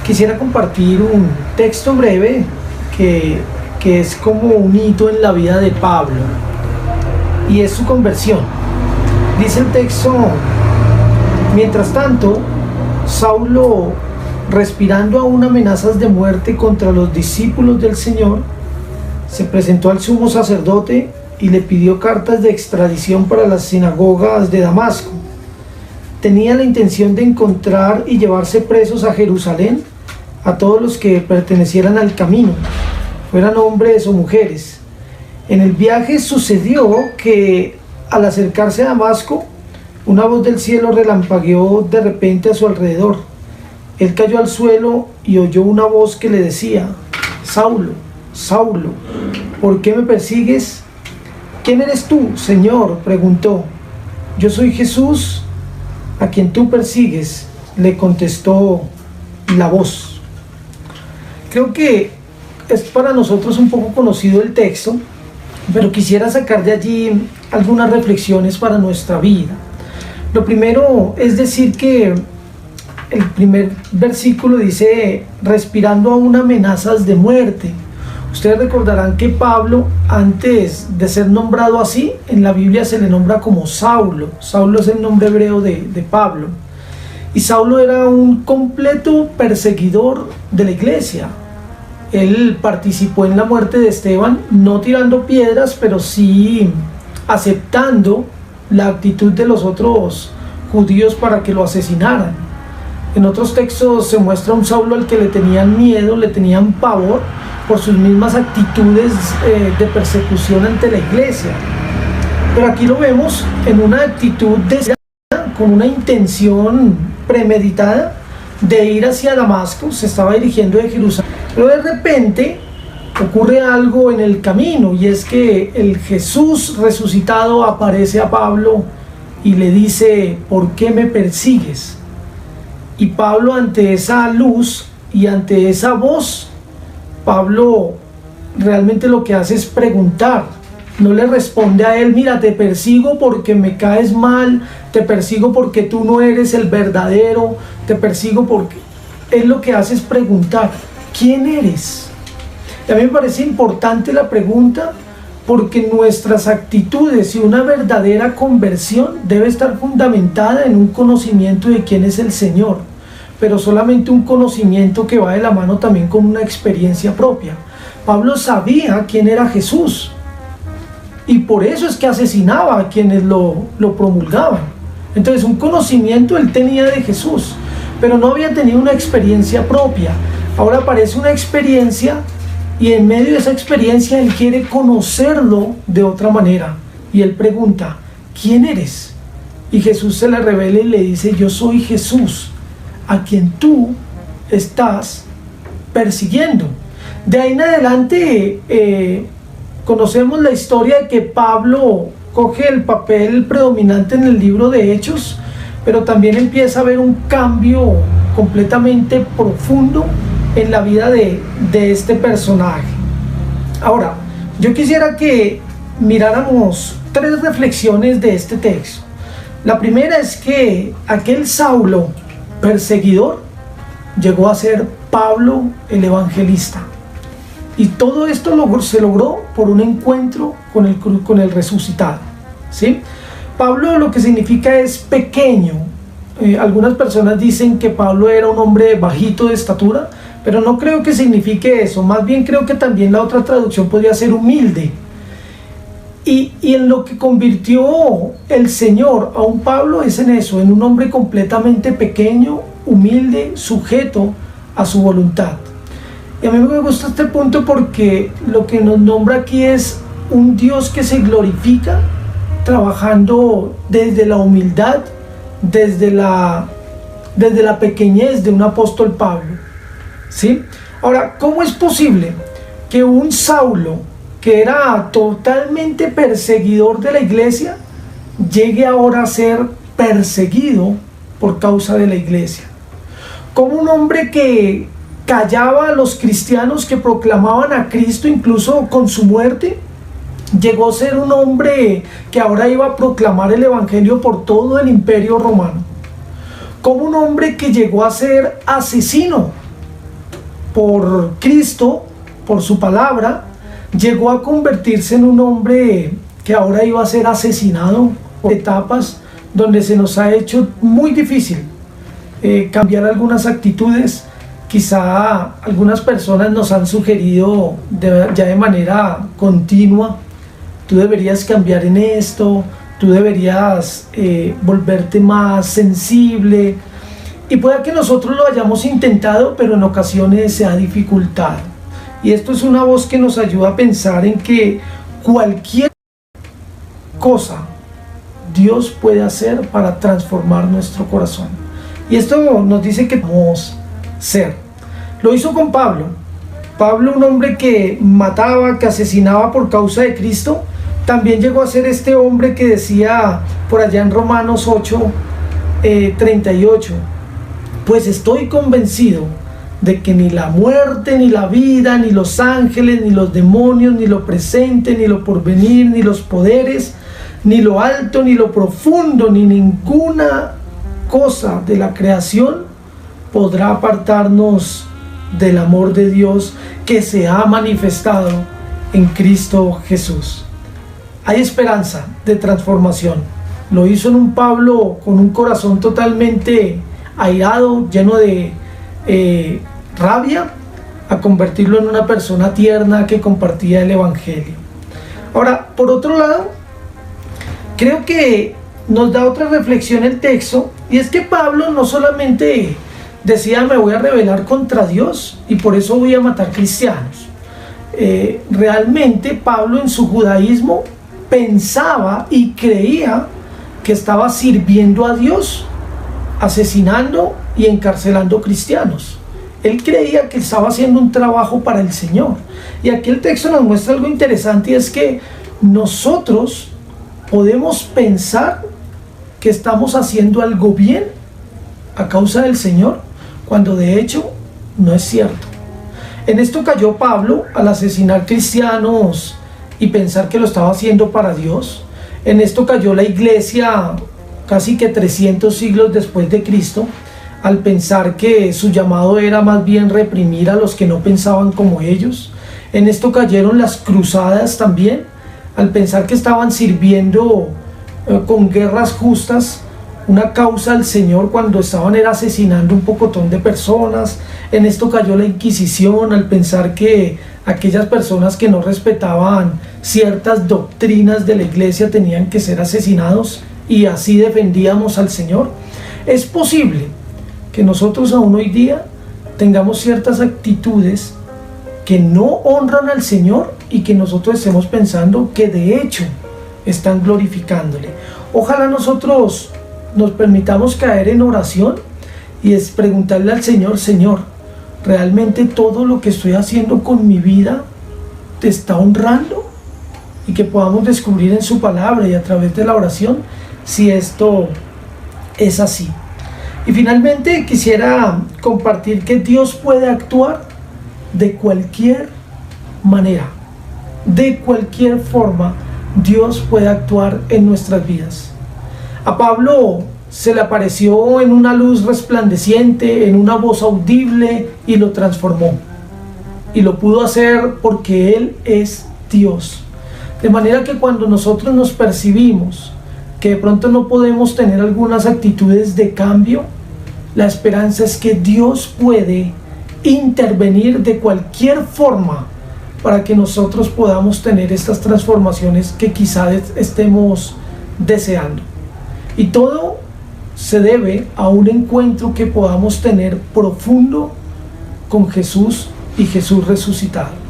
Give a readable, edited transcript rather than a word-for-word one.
Quisiera compartir un texto breve que, que es como un hito en la vida de Pablo, y es su conversión. Dice el texto: mientras tanto, Saulo, respirando aún amenazas de muerte contra los discípulos del Señor, se presentó al sumo sacerdote y le pidió cartas de extradición para las sinagogas de Damasco. Tenía la intención de encontrar y llevarse presos a Jerusalén a todos los que pertenecieran al camino, fueran hombres o mujeres. En el viaje sucedió que, al acercarse a Damasco, una voz del cielo relampagueó de repente a su alrededor. Él cayó al suelo y oyó una voz que le decía: Saulo, Saulo, ¿por qué me persigues? ¿Quién eres tú, Señor?, preguntó. Yo soy Jesús, a quien tú persigues, le contestó la voz. Creo que es para nosotros un poco conocido el texto, pero quisiera sacar de allí algunas reflexiones para nuestra vida. Lo primero es decir que el primer versículo dice: respirando aún amenazas de muerte. Ustedes recordarán que Pablo, antes de ser nombrado así, en la Biblia se le nombra como Saulo. Saulo es el nombre hebreo de Pablo. Y Saulo era un completo perseguidor de la iglesia. Él participó en la muerte de Esteban, no tirando piedras, pero sí aceptando la actitud de los otros judíos para que lo asesinaran. En otros textos se muestra un Saulo al que le tenían miedo, le tenían pavor por sus mismas actitudes de persecución ante la iglesia. Pero aquí lo vemos en una actitud con una intención premeditada de ir hacia Damasco. Se estaba dirigiendo de Jerusalén, pero de repente ocurre algo en el camino, y es que el Jesús resucitado aparece a Pablo y le dice: ¿por qué me persigues? Y Pablo, ante esa luz y ante esa voz, Pablo realmente lo que hace es preguntar. No le responde a él: mira, te persigo porque me caes mal, te persigo porque tú no eres el verdadero, te persigo porque... Él lo que hace es preguntar: ¿quién eres? Y a mí me parece importante la pregunta, porque nuestras actitudes y una verdadera conversión debe estar fundamentada en un conocimiento de quién es el Señor, pero solamente un conocimiento que va de la mano también con una experiencia propia. Pablo sabía quién era Jesús, y por eso es que asesinaba a quienes lo promulgaban. Entonces, un conocimiento él tenía de Jesús, pero no había tenido una experiencia propia. Ahora aparece una experiencia, y en medio de esa experiencia él quiere conocerlo de otra manera, y él pregunta: ¿quién eres? Y Jesús se le revela y le dice: yo soy Jesús, a quien tú estás persiguiendo. De ahí en adelante conocemos la historia de que Pablo coge el papel predominante en el libro de Hechos, pero también empieza a haber un cambio completamente profundo en la vida de este personaje. Ahora, yo quisiera que miráramos 3 reflexiones de este texto. La primera es que aquel Saulo perseguidor llegó a ser Pablo el evangelista, y todo esto se logró por un encuentro con el resucitado, ¿sí? Pablo lo que significa es pequeño. Algunas personas dicen que Pablo era un hombre bajito de estatura, pero no creo que signifique eso. Más bien creo que también la otra traducción podría ser humilde. Y en lo que convirtió el Señor a un Pablo es en eso, en un hombre completamente pequeño, humilde, sujeto a su voluntad. Y a mí me gusta este punto porque lo que nos nombra aquí es un Dios que se glorifica trabajando desde la humildad, desde la pequeñez de un apóstol Pablo, ¿sí? Ahora, ¿cómo es posible que un Saulo, que era totalmente perseguidor de la iglesia, llegue ahora a ser perseguido por causa de la iglesia? ¿Cómo un hombre que callaba a los cristianos que proclamaban a Cristo incluso con su muerte, llegó a ser un hombre que ahora iba a proclamar el evangelio por todo el imperio romano? Como un hombre que llegó a ser asesino por Cristo, por su palabra, llegó a convertirse en un hombre que ahora iba a ser asesinado por etapas donde se nos ha hecho muy difícil cambiar algunas actitudes. Quizá algunas personas nos han sugerido ya de manera continua: tú deberías cambiar en esto, tú deberías volverte más sensible. Y puede que nosotros lo hayamos intentado, pero en ocasiones se ha dificultado. Y esto es una voz que nos ayuda a pensar en que cualquier cosa Dios puede hacer para transformar nuestro corazón. Y esto nos dice que debemos ser. Lo hizo con Pablo. Pablo, un hombre que mataba, que asesinaba por causa de Cristo, también llegó a ser este hombre que decía por allá en Romanos 8:38, pues estoy convencido de que ni la muerte, ni la vida, ni los ángeles, ni los demonios, ni lo presente, ni lo porvenir, ni los poderes, ni lo alto, ni lo profundo, ni ninguna cosa de la creación podrá apartarnos del amor de Dios que se ha manifestado en Cristo Jesús. Hay esperanza de transformación. Lo hizo en un Pablo con un corazón totalmente airado, lleno de rabia, a convertirlo en una persona tierna que compartía el Evangelio. Ahora, por otro lado, creo que nos da otra reflexión el texto, y es que Pablo no solamente decía: me voy a rebelar contra Dios y por eso voy a matar cristianos. Realmente Pablo en su judaísmo pensaba y creía que estaba sirviendo a Dios, asesinando y encarcelando cristianos. Él creía que estaba haciendo un trabajo para el Señor. Y aquí el texto nos muestra algo interesante, y es que nosotros podemos pensar que estamos haciendo algo bien a causa del Señor, cuando de hecho no es cierto. En esto cayó Pablo al asesinar cristianos y pensar que lo estaba haciendo para Dios. En esto cayó la iglesia casi que 300 siglos después de Cristo, al pensar que su llamado era más bien reprimir a los que no pensaban como ellos. En esto cayeron las cruzadas también, al pensar que estaban sirviendo con guerras justas una causa al Señor, cuando estaban asesinando un pocotón de personas. En esto cayó la Inquisición, al pensar que aquellas personas que no respetaban ciertas doctrinas de la iglesia tenían que ser asesinados, y así defendíamos al Señor. Es posible que nosotros aún hoy día tengamos ciertas actitudes que no honran al Señor y que nosotros estemos pensando que de hecho están glorificándole. Ojalá nosotros nos permitamos caer en oración y es preguntarle al Señor: Señor, ¿realmente todo lo que estoy haciendo con mi vida te está honrando? Y que podamos descubrir en su palabra y a través de la oración si esto es así. Y finalmente quisiera compartir que Dios puede actuar de cualquier manera, de cualquier forma. Dios puede actuar en nuestras vidas. A Pablo se le apareció en una luz resplandeciente, en una voz audible, y lo transformó. Y lo pudo hacer porque Él es Dios. De manera que cuando nosotros nos percibimos que de pronto no podemos tener algunas actitudes de cambio, la esperanza es que Dios puede intervenir de cualquier forma para que nosotros podamos tener estas transformaciones que quizá estemos deseando. Y todo se debe a un encuentro que podamos tener profundo con Jesús y Jesús resucitado.